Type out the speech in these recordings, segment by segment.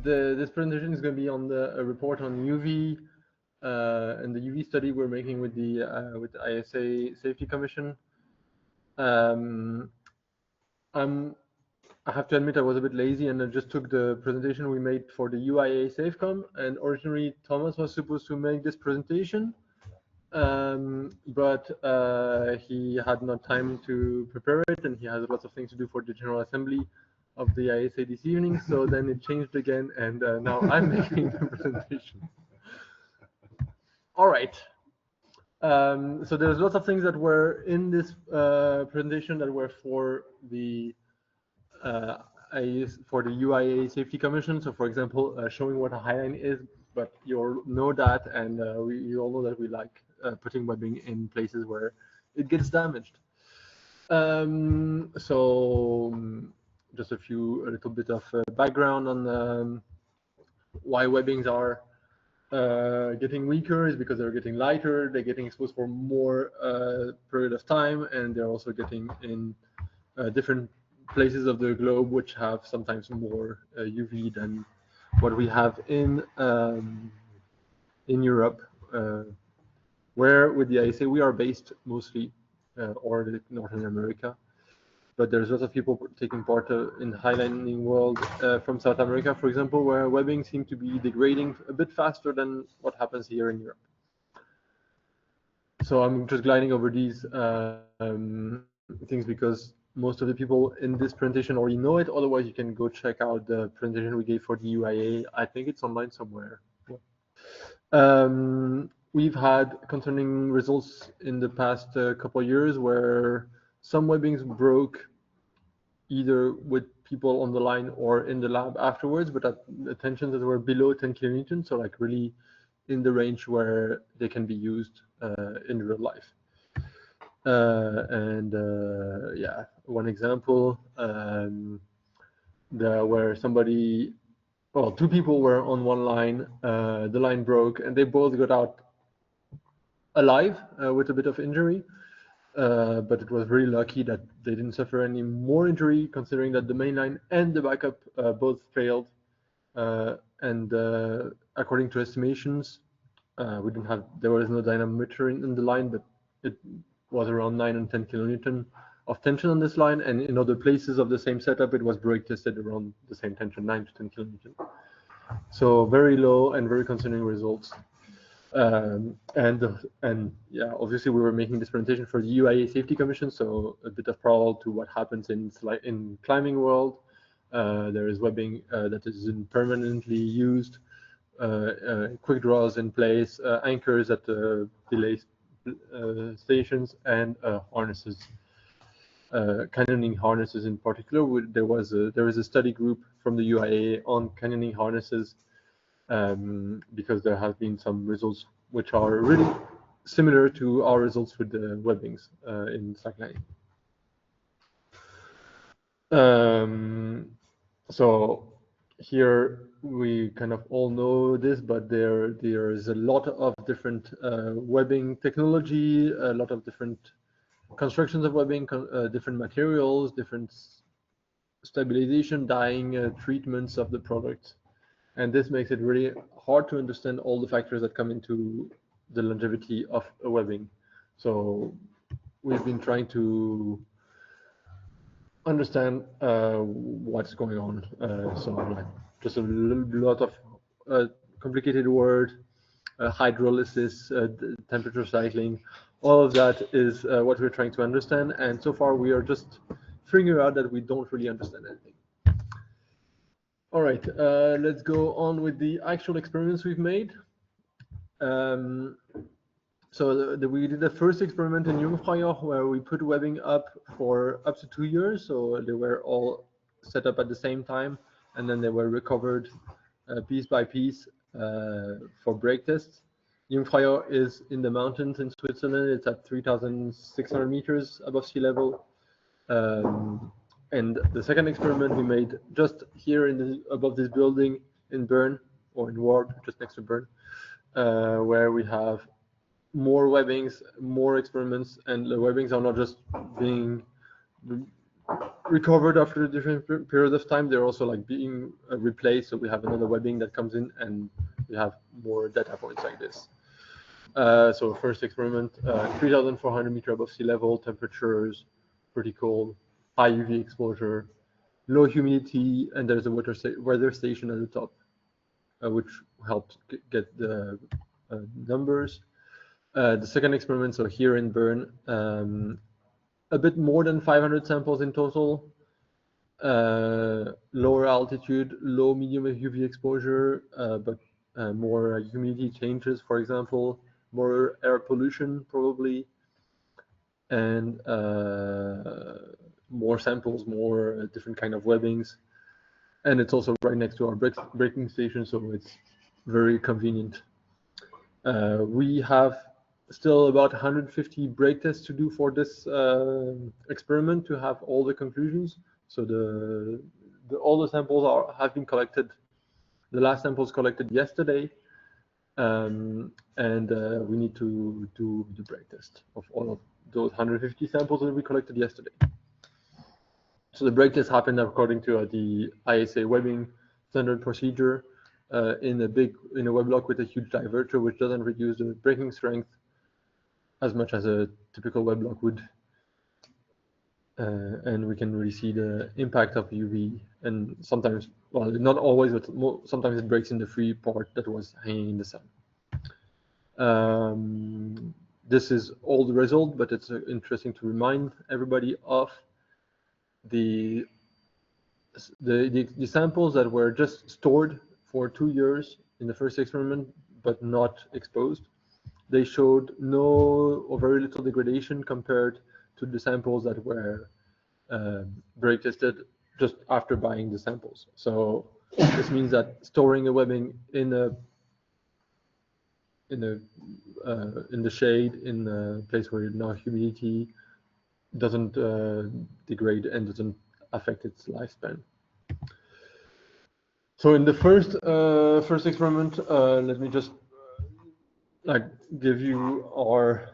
this presentation is going to be on a report on UV and the UV study we're making with the ISA Safety Commission. I have to admit I was a bit lazy and I just took the presentation we made for the UIA SafeCom, and originally Thomas was supposed to make this presentation, but he had not time to prepare it and he has lots of things to do for the General Assembly of the ISA this evening, so then it changed again and now I'm making the presentation. All right. So there's lots of things that were in this presentation that were for the UIA Safety Commission. So, for example, showing what a highline is, but you all know that, and you all know that we like putting webbing in places where it gets damaged. So, just a little bit of background on why webbings are getting weaker is because they're getting lighter, they're getting exposed for more period of time, and they're also getting in different places of the globe which have sometimes more UV than what we have in Europe, where with the ISA we are based mostly, or Northern America. But there's lots of people taking part in highlining world from South America, for example, where webbing seems to be degrading a bit faster than what happens here in Europe. So I'm just gliding over these things because most of the people in this presentation already know it. Otherwise, you can go check out the presentation we gave for the UIA. I think it's online somewhere. We've had concerning results in the past couple of years where some webbings broke either with people on the line or in the lab afterwards, but at tensions that were below 10 kilonewtons, so like really in the range where they can be used in real life. Yeah, one example where two people were on one line, the line broke, and they both got out alive with a bit of injury. But it was really lucky that they didn't suffer any more injury, considering that the main line and the backup both failed. And according to estimations, there was no dynamometer in the line, but it was around 9 and 10 kilonewton of tension on this line. And in other places of the same setup, it was brake tested around the same tension, 9 to 10 kilonewton. So very low and very concerning results. And yeah, obviously we were making this presentation for the UIA Safety Commission, so a bit of parallel to what happens in climbing world. There is webbing that is permanently used, quick draws in place, anchors at belay stations, and harnesses, canyoning harnesses in particular. There is a study group from the UIA on canyoning harnesses. Because there have been some results which are really similar to our results with the webbings in slacklining. So here we kind of all know this, but there is a lot of different webbing technology, a lot of different constructions of webbing, different materials, different stabilization, dyeing, treatments of the product. And this makes it really hard to understand all the factors that come into the longevity of a webbing. So we've been trying to understand what's going on. So like just a lot of complicated word, hydrolysis, temperature cycling, all of that is what we're trying to understand. And so far we are just figuring out that we don't really understand anything. All right, let's go on with the actual experiments we've made. So we did the first experiment in Jungfraujoch where we put webbing up for up to 2 years. So they were all set up at the same time, and then they were recovered piece by piece for brake tests. Jungfraujoch is in the mountains in Switzerland. It's at 3,600 meters above sea level. And the second experiment we made just here above this building in Bern, or in Ward, just next to Bern, where we have more webbings, more experiments, and the webbings are not just being recovered after a different period of time. They're also like being replaced. So we have another webbing that comes in, and we have more data points like this. So first experiment, 3,400 meters above sea level, temperatures pretty cold, high UV exposure, low humidity, and there's a weather station at the top, which helped get the numbers. The second experiment, so here in Bern, a bit more than 500 samples in total. Lower altitude, low medium UV exposure, but more humidity changes, for example, more air pollution probably, and more samples, more different kind of webbings. And it's also right next to our breaking station, so it's very convenient. We have still about 150 break tests to do for this experiment to have all the conclusions. So all the samples have been collected. The last samples collected yesterday, and we need to do the break test of all of those 150 samples that we collected yesterday. So the break test happened according to the ISA webbing standard procedure in a web lock with a huge diverter, which doesn't reduce the breaking strength as much as a typical web lock would. And we can really see the impact of UV, and sometimes, well, not always, but sometimes it breaks in the free part that was hanging in the sun. This is all the result, but it's interesting to remind everybody of the samples that were just stored for 2 years in the first experiment, but not exposed. They showed no or very little degradation compared to the samples that were break tested just after buying the samples. So this means that storing a webbing in the shade, in a place where no humidity, doesn't degrade and doesn't affect its lifespan. So in the first experiment, let me just give you our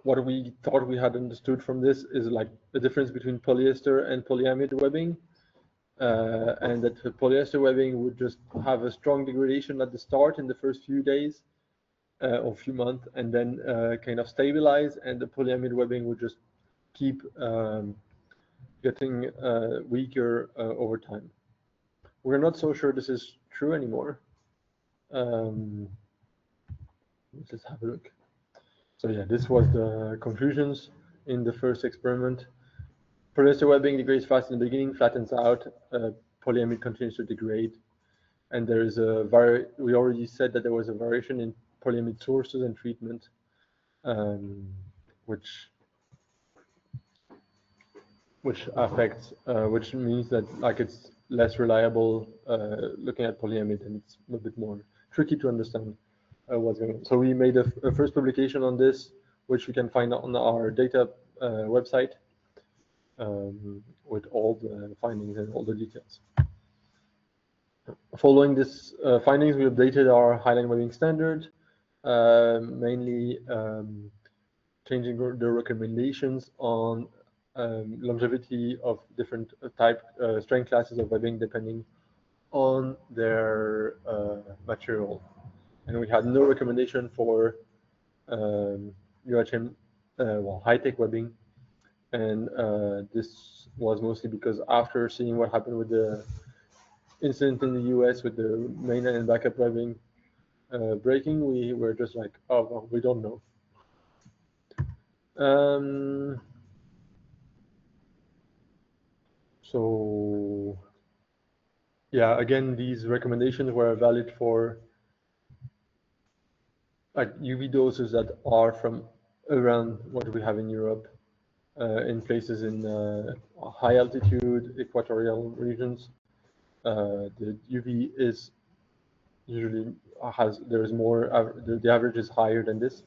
what we thought we had understood from this is like the difference between polyester and polyamide webbing, and that the polyester webbing would just have a strong degradation at the start in the first few days or few months, and then kind of stabilize, and the polyamide webbing would just keep getting weaker over time. We're not so sure this is true anymore. Let's just have a look. So yeah, this was the conclusions in the first experiment. Polyester webbing degrades fast in the beginning, flattens out. Polyamide continues to degrade, and there is we already said that there was a variation in polyamide sources and treatment, which affects, which means that it's less reliable looking at polyamide, and it's a bit more tricky to understand what's going on. So we made a first publication on this, which we can find on our data website with all the findings and all the details. Following this findings, we updated our highline webbing standard, mainly changing the recommendations on longevity of different strength classes of webbing depending on their material. And we had no recommendation for UHM, high-tech webbing. And this was mostly because after seeing what happened with the incident in the US with the Moinat and backup webbing breaking, we were just like, oh, well, we don't know. So yeah, again, these recommendations were valid for UV doses that are from around what we have in Europe, in places in high altitude equatorial regions. The UV is usually the average is higher than this,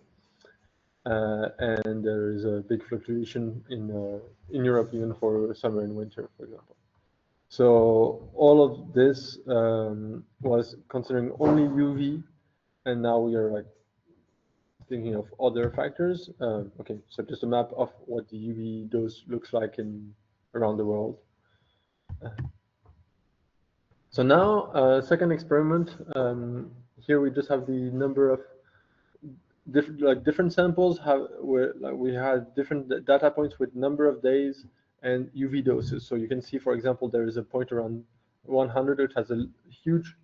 and there is a big fluctuation in Europe even for summer and winter, for example. So all of this was considering only UV, and now we are thinking of other factors. Okay, so just a map of what the UV dose looks like around the world. So now, second experiment. Here we just have the number of different samples. We had different data points with number of days and UV doses. So you can see, for example, there is a point around 100 which has a huge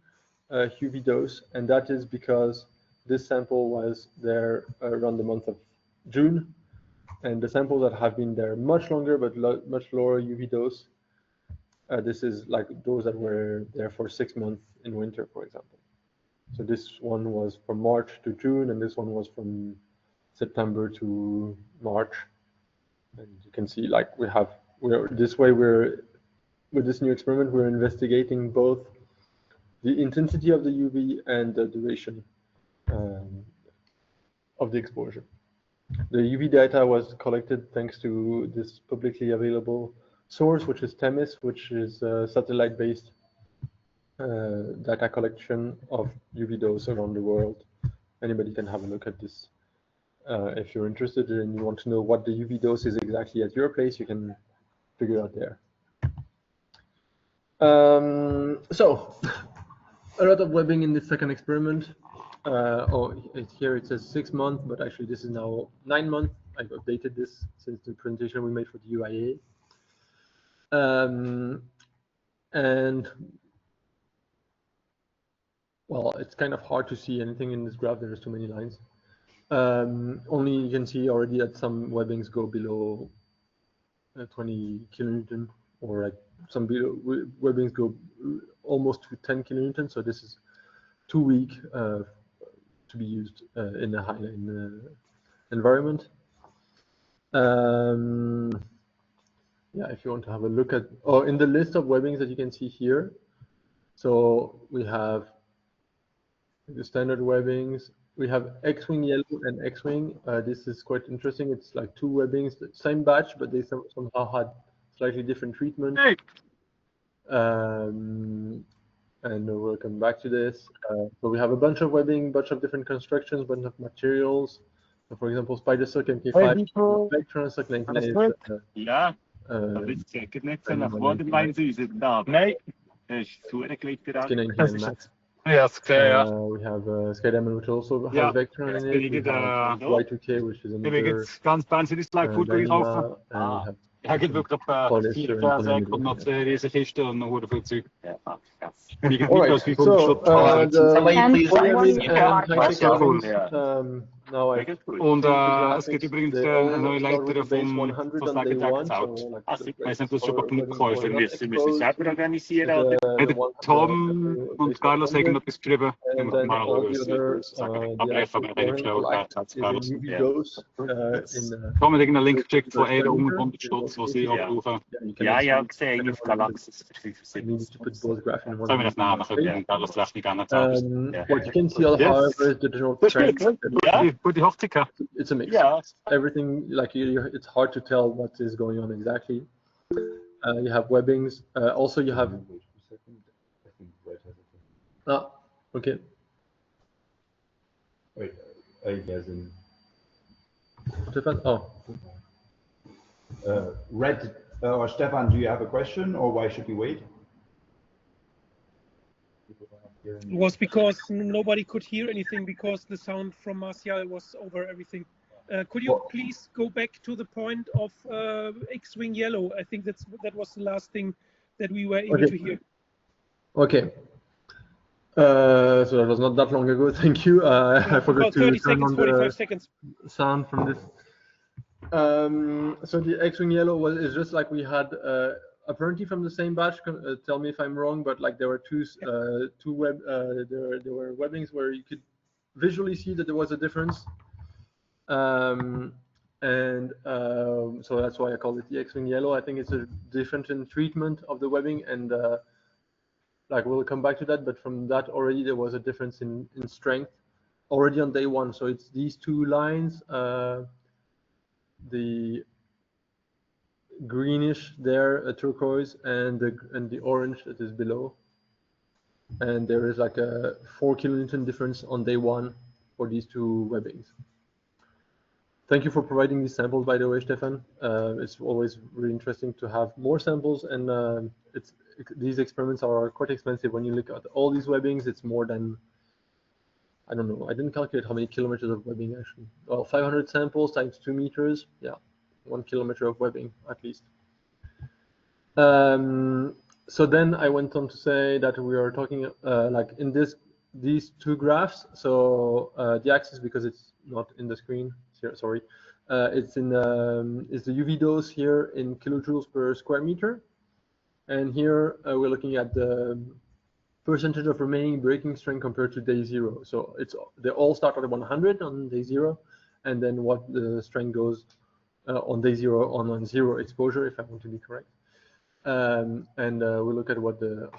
UV dose, and that is because this sample was there around the month of June, and the samples that have been there much longer but much lower UV dose. This is like those that were there for 6 months in winter, for example. So this one was from March to June, and this one was from September to March. And you can see, like, with this new experiment, we're investigating both the intensity of the UV and the duration of the exposure. The UV data was collected thanks to this publicly available source, which is TEMIS, which is a satellite-based data collection of UV dose around the world. Anybody can have a look at this. If you're interested and you want to know what the UV dose is exactly at your place, you can figure it out there. So, a lot of webbing in this second experiment. Here it says 6 months, but actually this is now 9 months. I've updated this since the presentation we made for the UIA. And well, it's kind of hard to see anything in this graph. There's too many lines. Only you can see already that some webbings go below 20 kilonewton, or like some webbings go almost to 10 kilonewton. So this is too weak to be used in a high-line environment. Yeah, if you want to have a look at, in the list of webbings that you can see here, so we have the standard webbings. We have X-wing yellow and X-wing. This is quite interesting. It's like two webbings, the same batch, but they somehow had slightly different treatment. Hey. And we'll come back to this. So we have a bunch of webbing, bunch of different constructions, bunch of materials. So for example, spider silk MK5, Vectron silk 99 is. Aber jetzt zeigt nicht so nach Waterlines aus, da. Nein, das ist zugelegt. Yes, yeah. We have Sky Diamond, which also has Vectron in it. We have Y2K, which is another. Ganz fancy, das ist gut einkaufen. Ja, geht wirklich Polyester und noch 2 riesen Kisten und noch viel Zeug. Ja, und es gibt übrigens eine neue Leiter von Sagen. Ich weiß nicht, was schon Punktkäufer müssen selber organisieren. Tom und Carlos haben etwas geschrieben. Aber einfach mal relativ schnell. Tom hat irgendeinen Link geschickt von einer um 100 Stutz, die sie abrufen. Ja, gesehen auf Galaxis für 75. Sollen wir das nehmen können? Carlos lässt nicht gerne sagen. What you can see, however, is the general trend. Gute Hochzeit. It's a mix. Yeah. Everything, like it's hard to tell what is going on exactly. You have webbings. Also, you have. Okay. Wait, as in. Red or Stefan, do you have a question, or why should we wait? It was because nobody could hear anything because the sound from Martial was over everything. Could you please go back to the point of X-wing yellow? I think that was the last thing that we were able to hear. Okay. So that was not that long ago. Thank you. I forgot to turn on the sound from this. So the X-wing yellow is just like we had. Apparently from the same batch. Tell me if I'm wrong, but like there were there were webbings where you could visually see that there was a difference, so that's why I call it the X-wing yellow. I think it's a difference in treatment of the webbing, and like we'll come back to that. But from that already there was a difference in strength already on day one. So it's these two lines, the greenish there, a turquoise, and the orange that is below, and there is like a 4 kilonewton difference on day one for these two webbings. Thank you for providing these samples, by the way, Stefan. It's always really interesting to have more samples, and these experiments are quite expensive. When you look at all these webbings, it's more than, I don't know, I didn't calculate how many kilometers of webbing actually. Well, 500 samples times 2 meters, yeah, 1 kilometer of webbing at least. So then I went on to say that we are talking like in these two graphs. So the axis, because it's not in the screen here, sorry, it's in is the UV dose here in kilojoules per square meter, and here we're looking at the percentage of remaining breaking strength compared to day 0. So they all start at 100 on day 0, and then what the strength goes on day 0 on 0 exposure, if I want to be correct. We look at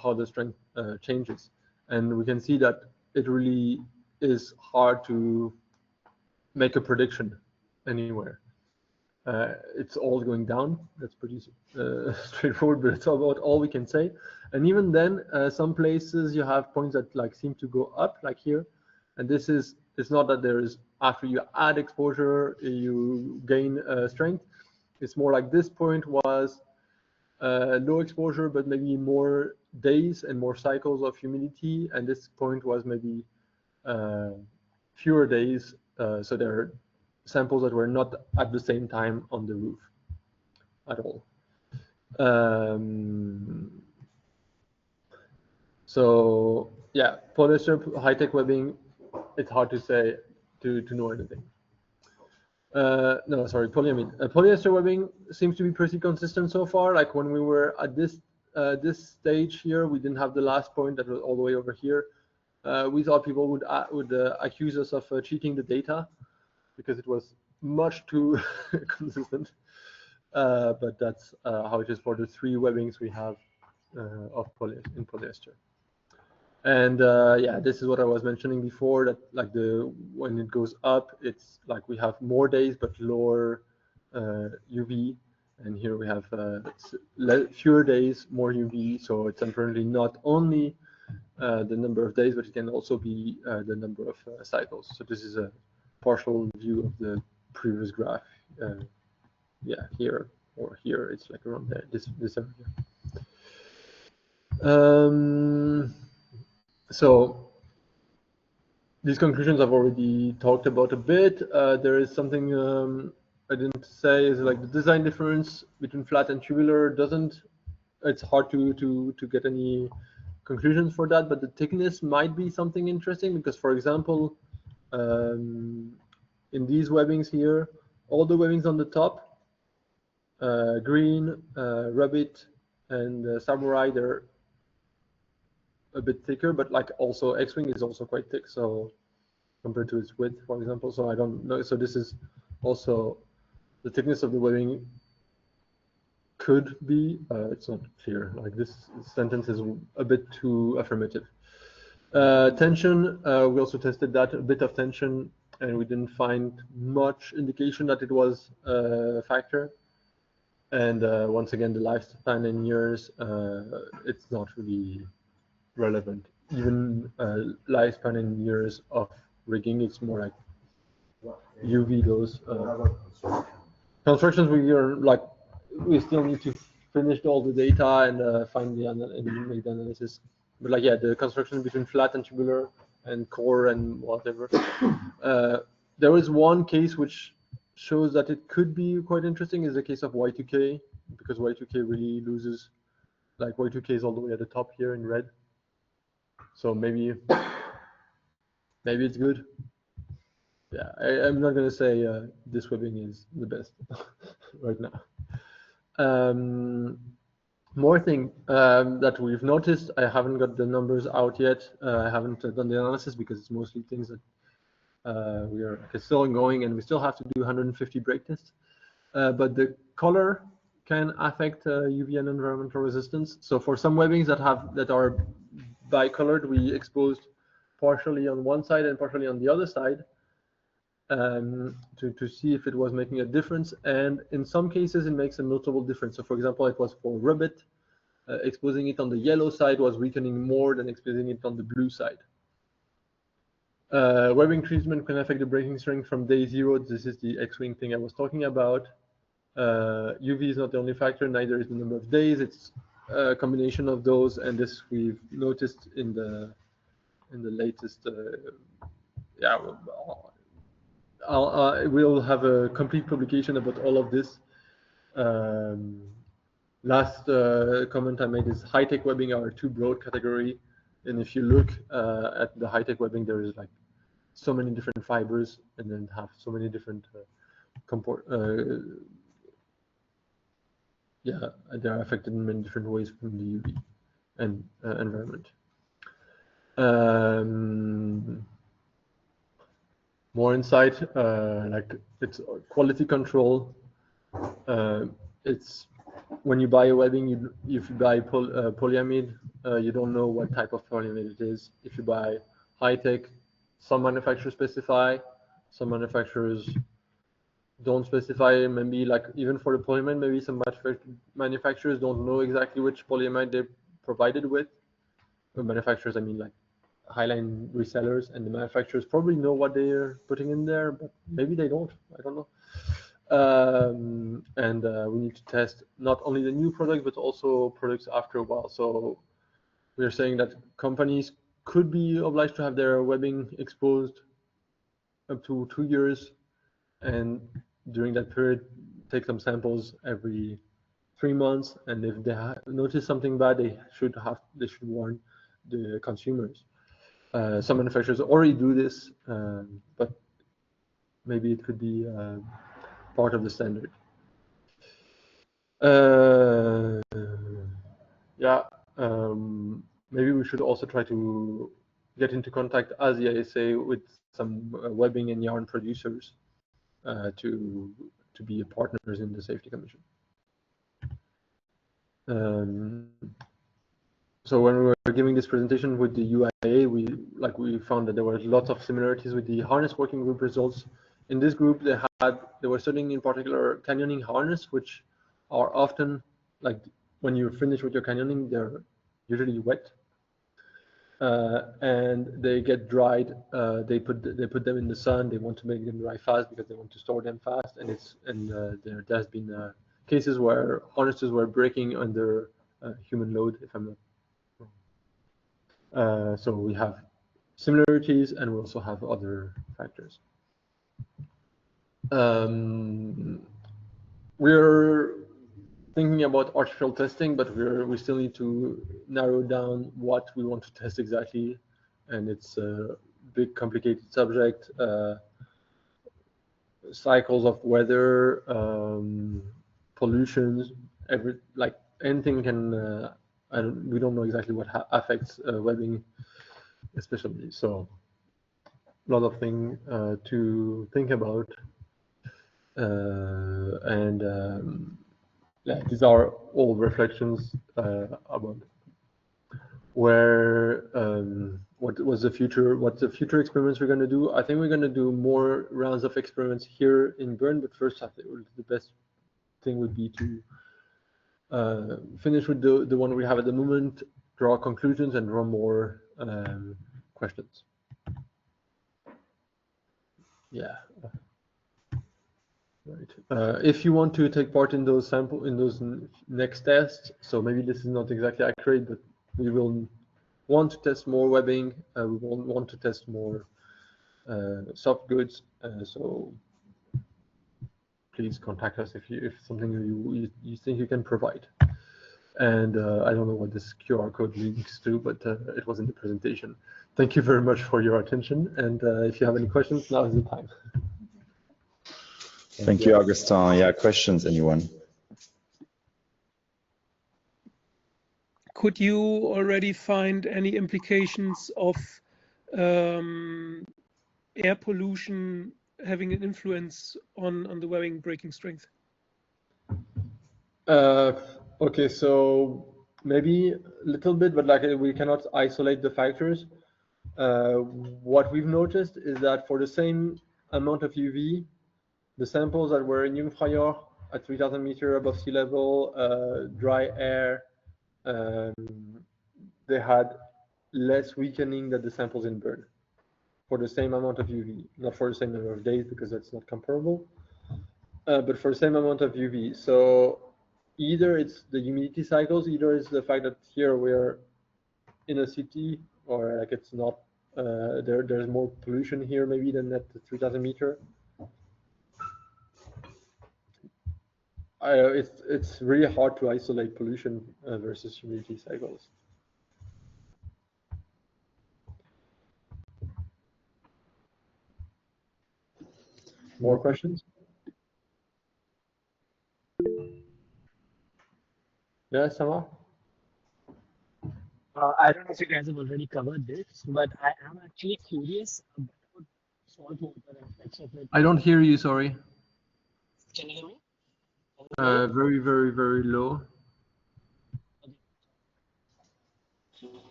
how the strength changes, and we can see that it really is hard to make a prediction anywhere. It's all going down. That's pretty straightforward, but it's about all we can say. And even then, some places you have points that like seem to go up, like here. And this is, it's not that there is, after you add exposure, you gain strength. It's more like this point was no exposure, but maybe more days and more cycles of humidity. And this point was maybe fewer days. So there are samples that were not at the same time on the roof at all. So yeah, polyester high-tech webbing, it's hard to say to know anything. No, sorry, polyamide. Polyester webbing seems to be pretty consistent so far. Like when we were at this stage here, we didn't have the last point that was all the way over here. We thought people would accuse us of cheating the data because it was much too consistent. But that's how it is for the 3 webbings we have of in polyester. And yeah, this is what I was mentioning before, that like when it goes up, it's like we have more days but lower UV, and here we have fewer days, more UV. So it's apparently not only the number of days, but it can also be the number of cycles. So this is a partial view of the previous graph. Yeah, here or here, it's like around there, this area. So these conclusions I've already talked about a bit. There is something I didn't say, is like the design difference between flat and tubular doesn't, it's hard to get any conclusions for that, but the thickness might be something interesting, because for example, in these webbings here, all the webbings on the top, green, rabbit, and samurai, they're a bit thicker, but like also X-wing is also quite thick, so compared to its width, for example. So I don't know. So this is also the thickness of the webbing could be. It's not clear. Like this sentence is a bit too affirmative. Tension. We also tested that, a bit of tension, and we didn't find much indication that it was a factor. And once again, the lifespan in years, it's not really relevant. Even lifespan in years of rigging, it's more like UV dose. Constructions, we still need to finish all the data and find and make the analysis. But like, yeah, the construction between flat and tubular and core and whatever. There is one case which shows that it could be quite interesting, is the case of Y2K, because Y2K really loses, like Y2K is all the way at the top here in red. So maybe it's good. Yeah, I'm not gonna say this webbing is the best right now. More thing that we've noticed, I haven't got the numbers out yet. I haven't done the analysis because it's mostly things that we are still ongoing, and we still have to do 150 break tests. But the color can affect UV and environmental resistance. So for some webbings that are bicolored, we exposed partially on one side and partially on the other side to see if it was making a difference. And in some cases, it makes a notable difference. So for example, it was for ribbit, exposing it on the yellow side was weakening more than exposing it on the blue side. Webbing treatment can affect the breaking strength from day 0. This is the X-wing thing I was talking about. UV is not the only factor, neither is the number of days. It's a combination of those, and this we've noticed in the latest. Yeah, we'll have a complete publication about all of this. Last comment I made is high-tech webbing are a too broad category, and if you look at the high-tech webbing, there is like so many different fibers, and then have so many different yeah, they are affected in many different ways from the UV and environment. More insight, like it's quality control. It's when you buy a webbing, if you buy polyamide, you don't know what type of polyamide it is. If you buy high-tech, some manufacturers specify, some manufacturers don't specify. Maybe like even for the polyamide, maybe some manufacturers don't know exactly which polyamide they're provided with. The manufacturers, I mean like highline resellers, and the manufacturers probably know what they're putting in there, but maybe they don't. I don't know. We need to test not only the new products but also products after a while. So we're saying that companies could be obliged to have their webbing exposed up to 2 years, and during that period take some samples every 3 months, and if they notice something bad, they should warn the consumers. Some manufacturers already do this, but maybe it could be part of the standard. Yeah, maybe we should also try to get into contact as the ISA with some webbing and yarn producers to be partners in the Safety Commission. So when we were giving this presentation with the UIA, we found that there were lots of similarities with the harness working group results. In this group, they were studying in particular canyoning harness, which are often, like when you finish with your canyoning, they're usually wet, and they get dried. They put them in the sun. They want to make them dry fast because they want to store them fast. And there has been cases where harnesses were breaking under human load, if I'm not wrong. So we have similarities, and we also have other factors. We're thinking about artificial testing, but we still need to narrow down what we want to test exactly, and it's a big, complicated subject. Cycles of weather, pollutions, anything can. We don't know exactly what affects webbing, especially. So, a lot of things to think about, yeah, these are all reflections about where what the future experiments we're going to do. I think we're going to do more rounds of experiments here in Bern, but first I think the best thing would be to finish with the one we have at the moment, draw conclusions, and draw more questions. Yeah. Right. If you want to take part in those next tests, so maybe this is not exactly accurate, but we will want to test more webbing. We will want to test more soft goods. So please contact us if something you think you can provide. And I don't know what this QR code links to, but it was in the presentation. Thank you very much for your attention. And if you have any questions, now is the time. Thank you, Augustin. Yeah, questions, anyone? Could you already find any implications of air pollution having an influence on the webbing breaking strength? Okay, so maybe a little bit, but like we cannot isolate the factors. What we've noticed is that for the same amount of UV, the samples that were in Jungfraujoch at 3,000 meters above sea level, dry air, they had less weakening than the samples in Bern for the same amount of UV, not for the same number of days because that's not comparable, but for the same amount of UV. So either it's the humidity cycles, either it's the fact that here we're in a city, or like it's not, there's more pollution here maybe than at the 3000 meter. It's really hard to isolate pollution versus humidity cycles. More questions? Yeah, Samar? I don't know if you guys have already covered this, but I am actually curious about salt water effects of it. I don't hear you, sorry. Can you hear me? Very, very, very low.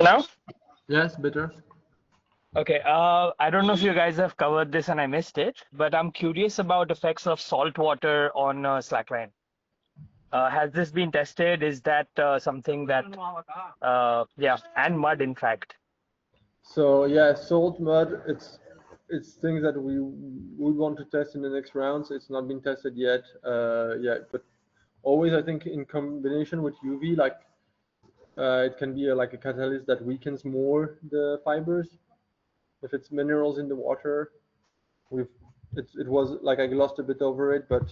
Now? Yes, better. Okay, I don't know if you guys have covered this and I missed it, but I'm curious about effects of salt water on slackline. Has this been tested? Is that something that, yeah, and mud in fact? So yeah, salt, mud, it's things that we want to test in the next rounds. It's not been tested yet, yeah, but always I think in combination with UV, like it can be like a catalyst that weakens more the fibers. If it's minerals in the water, it was like I glossed a bit over it, but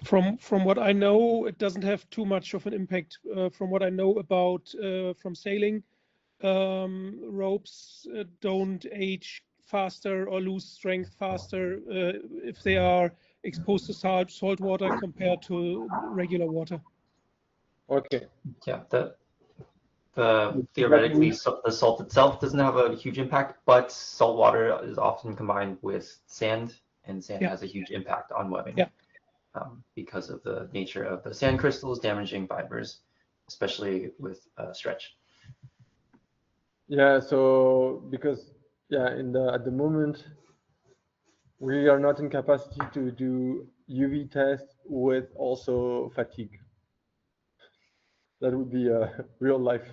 from what I know, it doesn't have too much of an impact. From what I know about from sailing, ropes don't age faster or lose strength faster if they are exposed to salt water compared to regular water. Okay. Yeah, theoretically, the salt itself doesn't have a huge impact, but salt water is often combined with sand, and sand has a huge impact on webbing because of the nature of the sand crystals damaging fibers, especially with stretch. Yeah, so because at the moment we are not in capacity to do UV tests with also fatigue. That would be a real life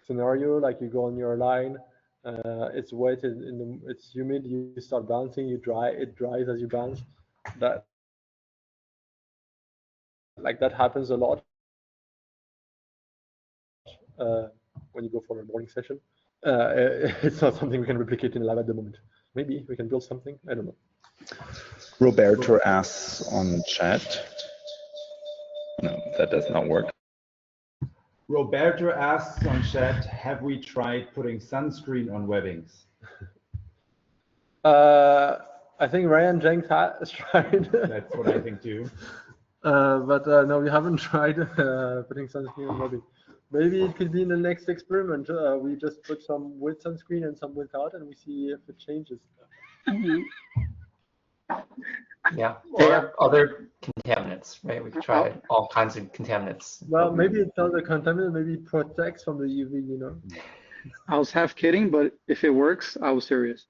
scenario. Like you go on your line, it's wet, it's humid, you start bouncing, it dries as you bounce. That happens a lot when you go for a morning session. It's not something we can replicate in the lab at the moment. Maybe we can build something, I don't know. Roberto asks on chat. No, that does not work. Roberto asks on chat, have we tried putting sunscreen on webbings? I think Ryan Jenks has tried. That's what I think too. But no, we haven't tried putting sunscreen on webbing. Maybe it could be in the next experiment. We just put some with sunscreen and some without, and we see if it changes. Yeah, there are other contaminants, right? We could try all kinds of contaminants. Well, maybe it's not a contaminant, maybe it protects from the UV, you know. I was half kidding, but if it works, I was serious.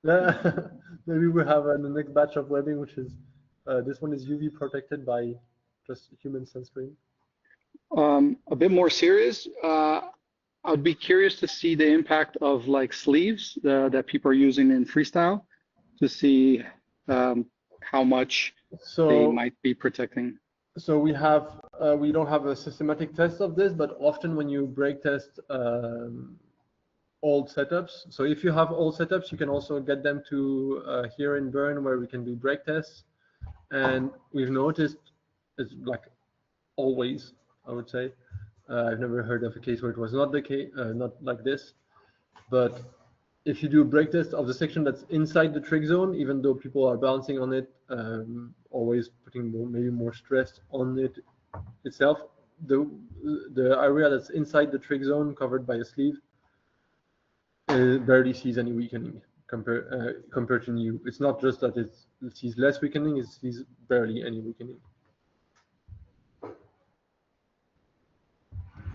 Maybe we have the next batch of webbing, which is this one is UV protected by just human sunscreen. A bit more serious, I'd be curious to see the impact of like sleeves that people are using in freestyle to see how much they might be protecting. So we don't have a systematic test of this, but often when you break test old setups, so if you have old setups, you can also get them to here in Bern where we can do break tests, and we've noticed it's like always, I would say. I've never heard of a case where it was not the case, not like this. But if you do a break test of the section that's inside the trig zone, even though people are bouncing on it, always putting maybe more stress on it itself, the area that's inside the trig zone covered by a sleeve barely sees any weakening compared to new. It's not just that it sees less weakening; it sees barely any weakening.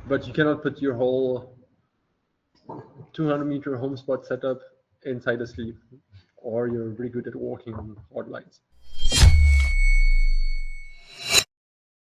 But you cannot put your whole 200-meter home spot setup inside a sleeve, or you're really good at walking on hard lines.